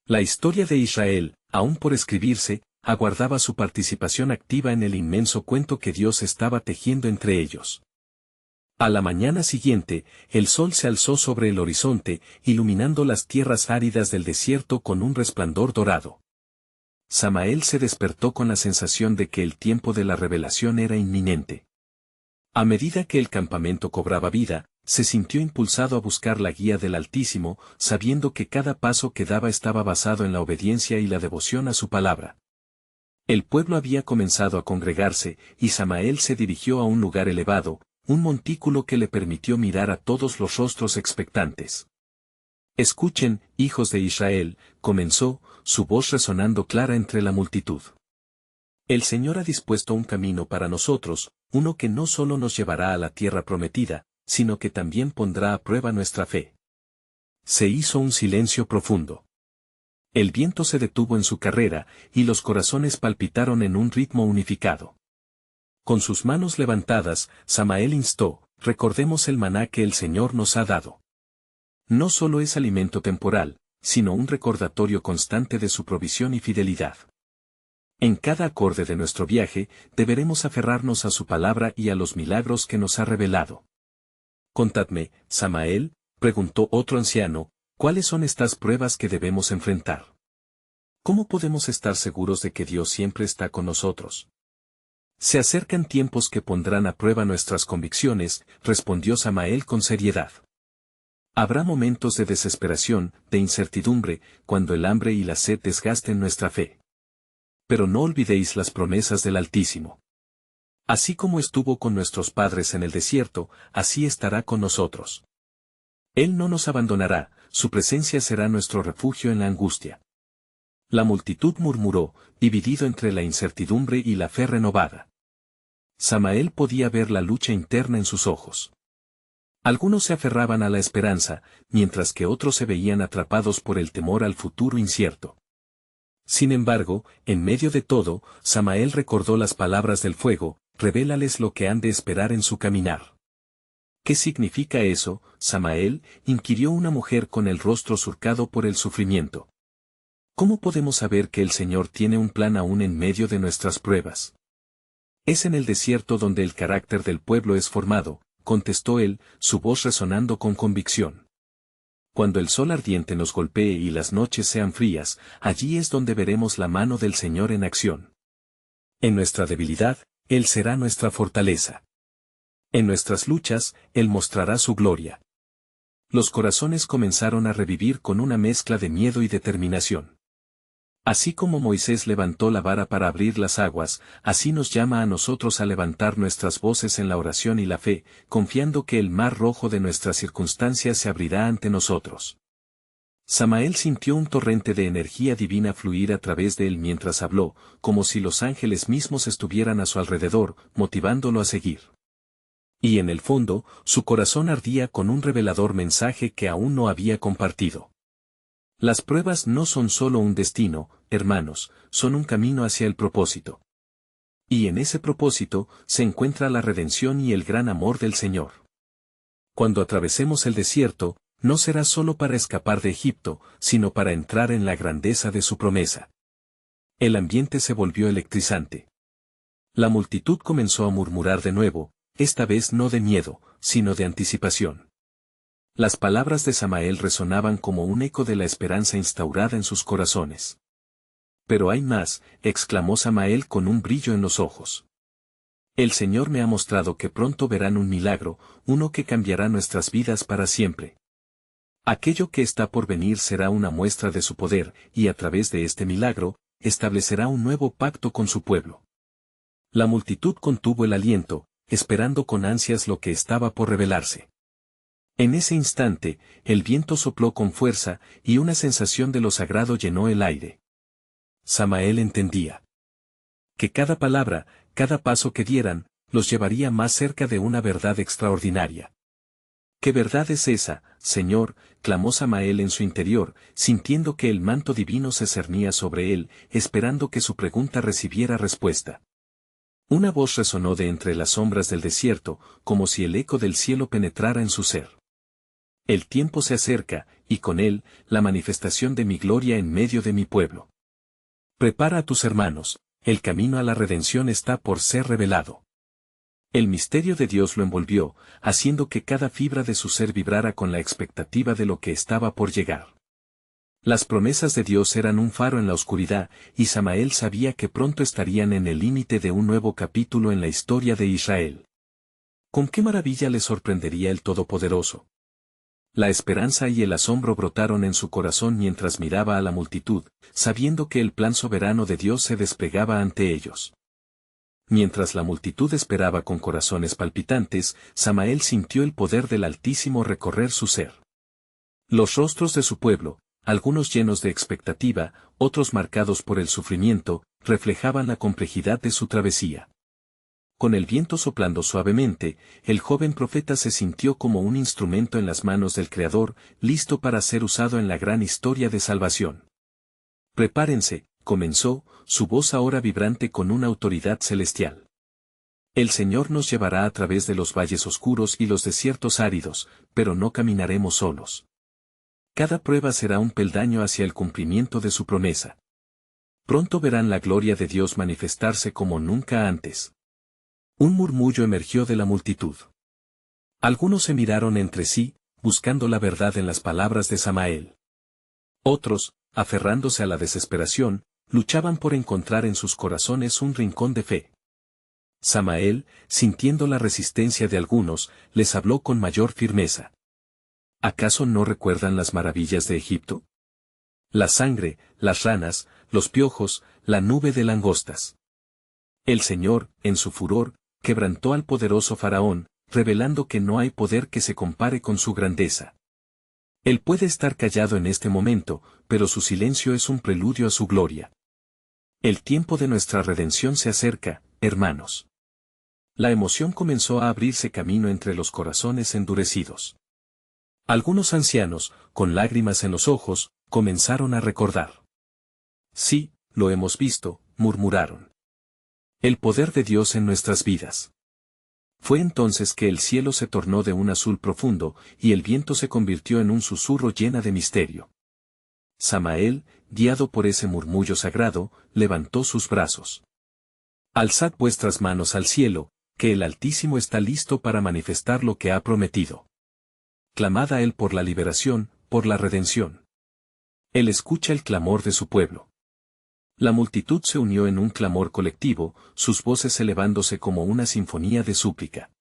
La historia de Israel, aún por escribirse, aguardaba su participación activa en el inmenso cuento que Dios estaba tejiendo entre ellos. A la mañana siguiente, el sol se alzó sobre el horizonte, iluminando las tierras áridas del desierto con un resplandor dorado. Samael se despertó con la sensación de que el tiempo de la revelación era inminente. A medida que el campamento cobraba vida, se sintió impulsado a buscar la guía del Altísimo, sabiendo que cada paso que daba estaba basado en la obediencia y la devoción a su palabra. El pueblo había comenzado a congregarse, y Samael se dirigió a un lugar elevado, un montículo que le permitió mirar a todos los rostros expectantes. «Escuchen, hijos de Israel», comenzó, su voz resonando clara entre la multitud. «El Señor ha dispuesto un camino para nosotros, uno que no solo nos llevará a la tierra prometida, sino que también pondrá a prueba nuestra fe». Se hizo un silencio profundo. El viento se detuvo en su carrera, y los corazones palpitaron en un ritmo unificado. Con sus manos levantadas, Samael instó: «Recordemos el maná que el Señor nos ha dado. No solo es alimento temporal, sino un recordatorio constante de su provisión y fidelidad. En cada acorde de nuestro viaje, deberemos aferrarnos a su palabra y a los milagros que nos ha revelado». Contadme, Samael, preguntó otro anciano, ¿cuáles son estas pruebas que debemos enfrentar? ¿Cómo podemos estar seguros de que Dios siempre está con nosotros? Se acercan tiempos que pondrán a prueba nuestras convicciones, respondió Samael con seriedad. Habrá momentos de desesperación, de incertidumbre, cuando el hambre y la sed desgasten nuestra fe. Pero no olvidéis las promesas del Altísimo. Así como estuvo con nuestros padres en el desierto, así estará con nosotros. Él no nos abandonará, su presencia será nuestro refugio en la angustia. La multitud murmuró, dividido entre la incertidumbre y la fe renovada. Samael podía ver la lucha interna en sus ojos. Algunos se aferraban a la esperanza, mientras que otros se veían atrapados por el temor al futuro incierto. Sin embargo, en medio de todo, Samael recordó las palabras del fuego, revélales lo que han de esperar en su caminar. ¿Qué significa eso, Samael?, inquirió una mujer con el rostro surcado por el sufrimiento. ¿Cómo podemos saber que el Señor tiene un plan aún en medio de nuestras pruebas? Es en el desierto donde el carácter del pueblo es formado, contestó él, su voz resonando con convicción. Cuando el sol ardiente nos golpee y las noches sean frías, allí es donde veremos la mano del Señor en acción. En nuestra debilidad, Él será nuestra fortaleza. En nuestras luchas, Él mostrará su gloria. Los corazones comenzaron a revivir con una mezcla de miedo y determinación. Así como Moisés levantó la vara para abrir las aguas, así nos llama a nosotros a levantar nuestras voces en la oración y la fe, confiando que el mar rojo de nuestras circunstancias se abrirá ante nosotros. Samael sintió un torrente de energía divina fluir a través de él mientras habló, como si los ángeles mismos estuvieran a su alrededor, motivándolo a seguir. Y en el fondo, su corazón ardía con un revelador mensaje que aún no había compartido. Las pruebas no son solo un destino, hermanos, son un camino hacia el propósito. Y en ese propósito se encuentra la redención y el gran amor del Señor. Cuando atravesemos el desierto, no será solo para escapar de Egipto, sino para entrar en la grandeza de su promesa. El ambiente se volvió electrizante. La multitud comenzó a murmurar de nuevo, esta vez no de miedo, sino de anticipación. Las palabras de Samael resonaban como un eco de la esperanza instaurada en sus corazones. Pero hay más, exclamó Samael con un brillo en los ojos. El Señor me ha mostrado que pronto verán un milagro, uno que cambiará nuestras vidas para siempre. Aquello que está por venir será una muestra de su poder, y a través de este milagro, establecerá un nuevo pacto con su pueblo. La multitud contuvo el aliento, esperando con ansias lo que estaba por revelarse. En ese instante, el viento sopló con fuerza, y una sensación de lo sagrado llenó el aire. Samael entendía que cada palabra, cada paso que dieran, los llevaría más cerca de una verdad extraordinaria. ¿Qué verdad es esa, Señor?, clamó Samael en su interior, sintiendo que el manto divino se cernía sobre él, esperando que su pregunta recibiera respuesta. Una voz resonó de entre las sombras del desierto, como si el eco del cielo penetrara en su ser. El tiempo se acerca, y con él, la manifestación de mi gloria en medio de mi pueblo. Prepara a tus hermanos, el camino a la redención está por ser revelado. El misterio de Dios lo envolvió, haciendo que cada fibra de su ser vibrara con la expectativa de lo que estaba por llegar. Las promesas de Dios eran un faro en la oscuridad, y Samael sabía que pronto estarían en el límite de un nuevo capítulo en la historia de Israel. ¿Con qué maravilla le sorprendería el Todopoderoso? La esperanza y el asombro brotaron en su corazón mientras miraba a la multitud, sabiendo que el plan soberano de Dios se desplegaba ante ellos. Mientras la multitud esperaba con corazones palpitantes, Samael sintió el poder del Altísimo recorrer su ser. Los rostros de su pueblo, algunos llenos de expectativa, otros marcados por el sufrimiento, reflejaban la complejidad de su travesía. Con el viento soplando suavemente, el joven profeta se sintió como un instrumento en las manos del Creador, listo para ser usado en la gran historia de salvación. Prepárense, comenzó, su voz ahora vibrante con una autoridad celestial. El Señor nos llevará a través de los valles oscuros y los desiertos áridos, pero no caminaremos solos. Cada prueba será un peldaño hacia el cumplimiento de su promesa. Pronto verán la gloria de Dios manifestarse como nunca antes. Un murmullo emergió de la multitud. Algunos se miraron entre sí, buscando la verdad en las palabras de Samael. Otros, aferrándose a la desesperación, luchaban por encontrar en sus corazones un rincón de fe. Samael, sintiendo la resistencia de algunos, les habló con mayor firmeza. ¿Acaso no recuerdan las maravillas de Egipto? La sangre, las ranas, los piojos, la nube de langostas. El Señor, en su furor, quebrantó al poderoso faraón, revelando que no hay poder que se compare con su grandeza. Él puede estar callado en este momento, pero su silencio es un preludio a su gloria. El tiempo de nuestra redención se acerca, hermanos. La emoción comenzó a abrirse camino entre los corazones endurecidos. Algunos ancianos, con lágrimas en los ojos, comenzaron a recordar. Sí, lo hemos visto, murmuraron. El poder de Dios en nuestras vidas. Fue entonces que el cielo se tornó de un azul profundo, y el viento se convirtió en un susurro llena de misterio. Samael, guiado por ese murmullo sagrado, levantó sus brazos. Alzad vuestras manos al cielo, que el Altísimo está listo para manifestar lo que ha prometido. Clamad a Él por la liberación, por la redención. Él escucha el clamor de su pueblo. La multitud se unió en un clamor colectivo, sus voces elevándose como una sinfonía de súplica.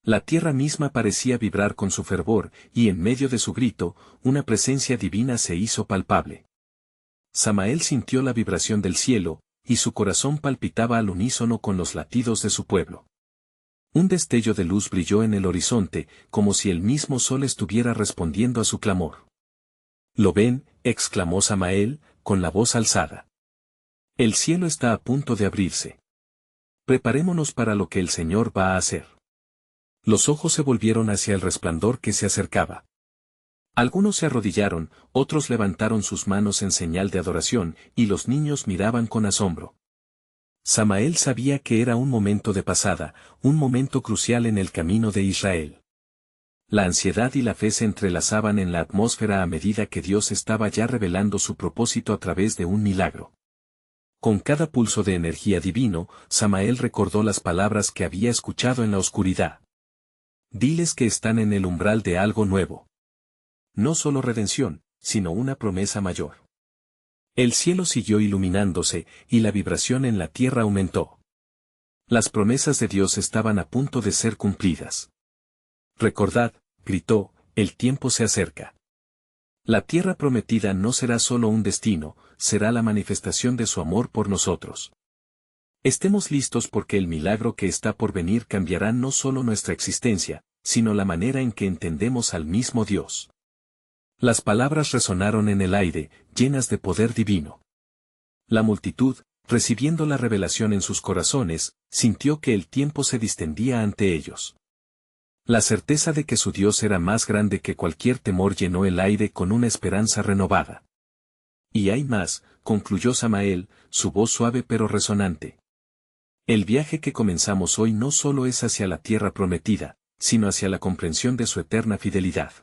La tierra misma parecía vibrar con su fervor, y en medio de su grito, una presencia divina se hizo palpable. Samael sintió la vibración del cielo, y su corazón palpitaba al unísono con los latidos de su pueblo. Un destello de luz brilló en el horizonte, como si el mismo sol estuviera respondiendo a su clamor. ¿Lo ven?, exclamó Samael, con la voz alzada. El cielo está a punto de abrirse. Preparémonos para lo que el Señor va a hacer. Los ojos se volvieron hacia el resplandor que se acercaba. Algunos se arrodillaron, otros levantaron sus manos en señal de adoración, y los niños miraban con asombro. Samael sabía que era un momento de pasada, un momento crucial en el camino de Israel. La ansiedad y la fe se entrelazaban en la atmósfera a medida que Dios estaba ya revelando su propósito a través de un milagro. Con cada pulso de energía divino, Samael recordó las palabras que había escuchado en la oscuridad. Diles que están en el umbral de algo nuevo. No solo redención, sino una promesa mayor. El cielo siguió iluminándose, y la vibración en la tierra aumentó. Las promesas de Dios estaban a punto de ser cumplidas. Recordad, gritó, el tiempo se acerca. La tierra prometida no será solo un destino, será la manifestación de su amor por nosotros. Estemos listos porque el milagro que está por venir cambiará no solo nuestra existencia, sino la manera en que entendemos al mismo Dios. Las palabras resonaron en el aire, llenas de poder divino. La multitud, recibiendo la revelación en sus corazones, sintió que el tiempo se distendía ante ellos. La certeza de que su Dios era más grande que cualquier temor llenó el aire con una esperanza renovada. Y hay más, concluyó Samael, su voz suave pero resonante. El viaje que comenzamos hoy no solo es hacia la tierra prometida, sino hacia la comprensión de su eterna fidelidad.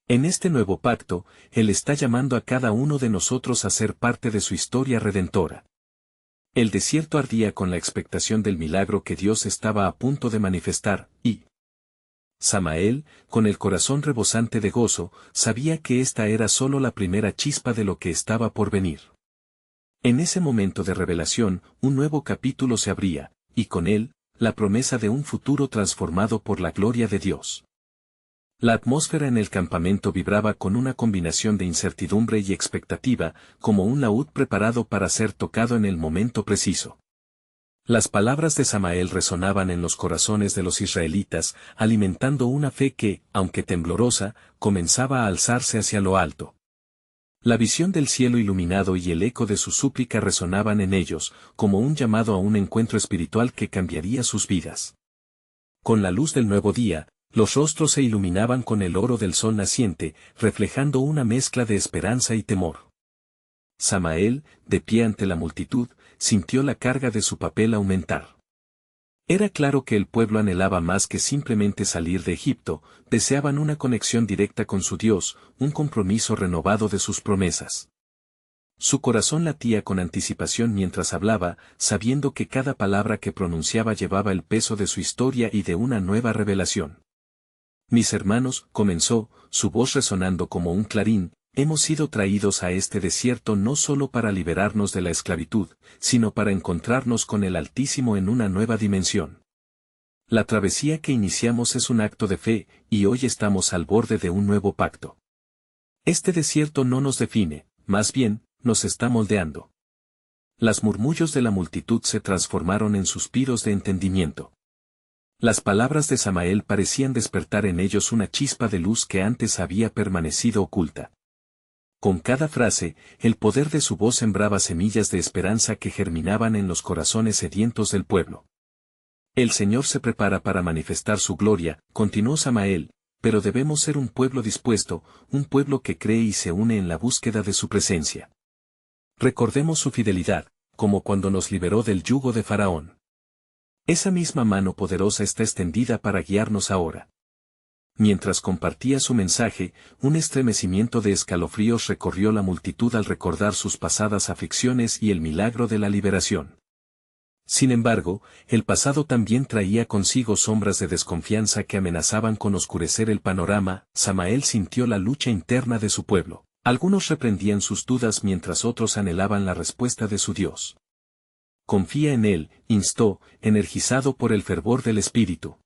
En este nuevo pacto, Él está llamando a cada uno de nosotros a ser parte de su historia redentora. El desierto ardía con la expectación del milagro que Dios estaba a punto de manifestar, y Samael, con el corazón rebosante de gozo, sabía que esta era solo la primera chispa de lo que estaba por venir. En ese momento de revelación, un nuevo capítulo se abría, y con él, la promesa de un futuro transformado por la gloria de Dios. La atmósfera en el campamento vibraba con una combinación de incertidumbre y expectativa, como un laúd preparado para ser tocado en el momento preciso. Las palabras de Samael resonaban en los corazones de los israelitas, alimentando una fe que, aunque temblorosa, comenzaba a alzarse hacia lo alto. La visión del cielo iluminado y el eco de su súplica resonaban en ellos, como un llamado a un encuentro espiritual que cambiaría sus vidas. Con la luz del nuevo día, los rostros se iluminaban con el oro del sol naciente, reflejando una mezcla de esperanza y temor. Samael, de pie ante la multitud, sintió la carga de su papel aumentar. Era claro que el pueblo anhelaba más que simplemente salir de Egipto, deseaban una conexión directa con su Dios, un compromiso renovado de sus promesas. Su corazón latía con anticipación mientras hablaba, sabiendo que cada palabra que pronunciaba llevaba el peso de su historia y de una nueva revelación. Mis hermanos, comenzó, su voz resonando como un clarín, hemos sido traídos a este desierto no solo para liberarnos de la esclavitud, sino para encontrarnos con el Altísimo en una nueva dimensión. La travesía que iniciamos es un acto de fe, y hoy estamos al borde de un nuevo pacto. Este desierto no nos define, más bien, nos está moldeando. Las murmullos de la multitud se transformaron en suspiros de entendimiento. Las palabras de Samael parecían despertar en ellos una chispa de luz que antes había permanecido oculta. Con cada frase, el poder de su voz sembraba semillas de esperanza que germinaban en los corazones sedientos del pueblo. El Señor se prepara para manifestar su gloria, continuó Samael, pero debemos ser un pueblo dispuesto, un pueblo que cree y se une en la búsqueda de su presencia. Recordemos su fidelidad, como cuando nos liberó del yugo de Faraón. Esa misma mano poderosa está extendida para guiarnos ahora. Mientras compartía su mensaje, un estremecimiento de escalofríos recorrió la multitud al recordar sus pasadas aflicciones y el milagro de la liberación. Sin embargo, el pasado también traía consigo sombras de desconfianza que amenazaban con oscurecer el panorama. Samael sintió la lucha interna de su pueblo. Algunos reprendían sus dudas mientras otros anhelaban la respuesta de su Dios. Confía en Él, instó, energizado por el fervor del Espíritu.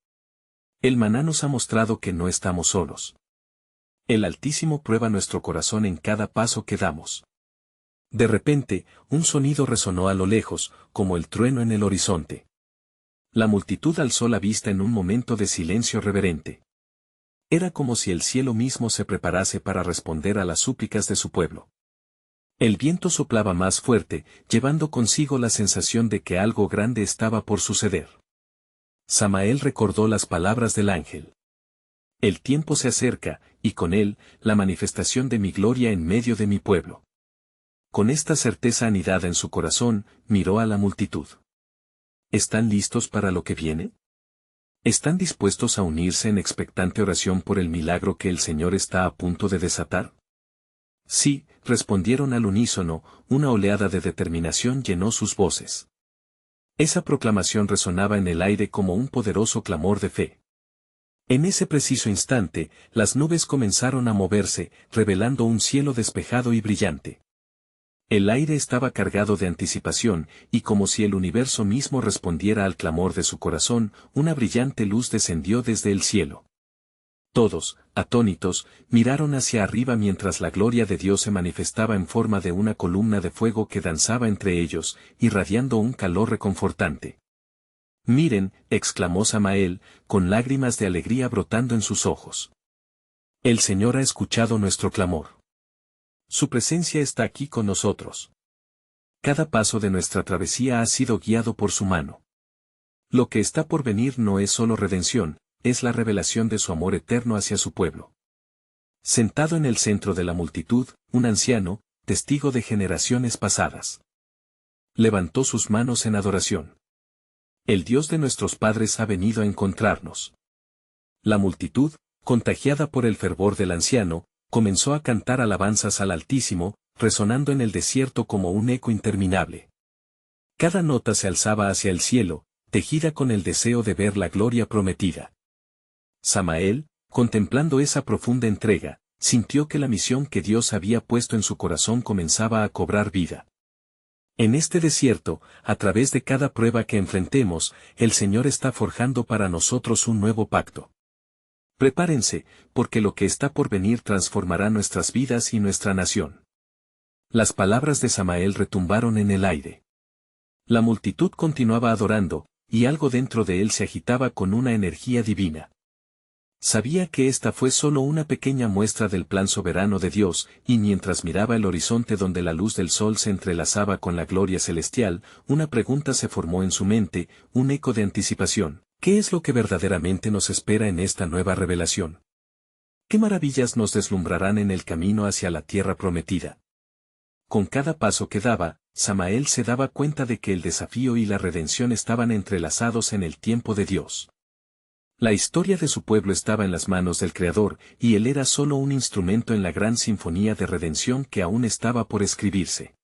El maná nos ha mostrado que no estamos solos. El Altísimo prueba nuestro corazón en cada paso que damos. De repente, un sonido resonó a lo lejos, como el trueno en el horizonte. La multitud alzó la vista en un momento de silencio reverente. Era como si el cielo mismo se preparase para responder a las súplicas de su pueblo. El viento soplaba más fuerte, llevando consigo la sensación de que algo grande estaba por suceder. Samael recordó las palabras del ángel. El tiempo se acerca, y con él, la manifestación de mi gloria en medio de mi pueblo. Con esta certeza anidada en su corazón, miró a la multitud. ¿Están listos para lo que viene? ¿Están dispuestos a unirse en expectante oración por el milagro que el Señor está a punto de desatar? Sí, respondieron al unísono, una oleada de determinación llenó sus voces. Esa proclamación resonaba en el aire como un poderoso clamor de fe. En ese preciso instante, las nubes comenzaron a moverse, revelando un cielo despejado y brillante. El aire estaba cargado de anticipación, y como si el universo mismo respondiera al clamor de su corazón, una brillante luz descendió desde el cielo. Todos, atónitos, miraron hacia arriba mientras la gloria de Dios se manifestaba en forma de una columna de fuego que danzaba entre ellos, irradiando un calor reconfortante. Miren, exclamó Samael, con lágrimas de alegría brotando en sus ojos. El Señor ha escuchado nuestro clamor. Su presencia está aquí con nosotros. Cada paso de nuestra travesía ha sido guiado por su mano. Lo que está por venir no es solo redención, es la revelación de su amor eterno hacia su pueblo. Sentado en el centro de la multitud, un anciano, testigo de generaciones pasadas, levantó sus manos en adoración. El Dios de nuestros padres ha venido a encontrarnos. La multitud, contagiada por el fervor del anciano, comenzó a cantar alabanzas al Altísimo, resonando en el desierto como un eco interminable. Cada nota se alzaba hacia el cielo, tejida con el deseo de ver la gloria prometida. Samael, contemplando esa profunda entrega, sintió que la misión que Dios había puesto en su corazón comenzaba a cobrar vida. En este desierto, a través de cada prueba que enfrentemos, el Señor está forjando para nosotros un nuevo pacto. Prepárense, porque lo que está por venir transformará nuestras vidas y nuestra nación. Las palabras de Samael retumbaron en el aire. La multitud continuaba adorando, y algo dentro de él se agitaba con una energía divina. Sabía que esta fue solo una pequeña muestra del plan soberano de Dios, y mientras miraba el horizonte donde la luz del sol se entrelazaba con la gloria celestial, una pregunta se formó en su mente, un eco de anticipación. ¿Qué es lo que verdaderamente nos espera en esta nueva revelación? ¿Qué maravillas nos deslumbrarán en el camino hacia la tierra prometida? Con cada paso que daba, Samael se daba cuenta de que el desafío y la redención estaban entrelazados en el tiempo de Dios. La historia de su pueblo estaba en las manos del Creador, y él era solo un instrumento en la gran sinfonía de redención que aún estaba por escribirse.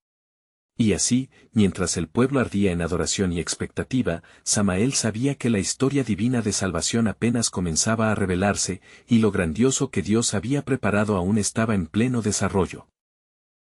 Y así, mientras el pueblo ardía en adoración y expectativa, Samael sabía que la historia divina de salvación apenas comenzaba a revelarse, y lo grandioso que Dios había preparado aún estaba en pleno desarrollo.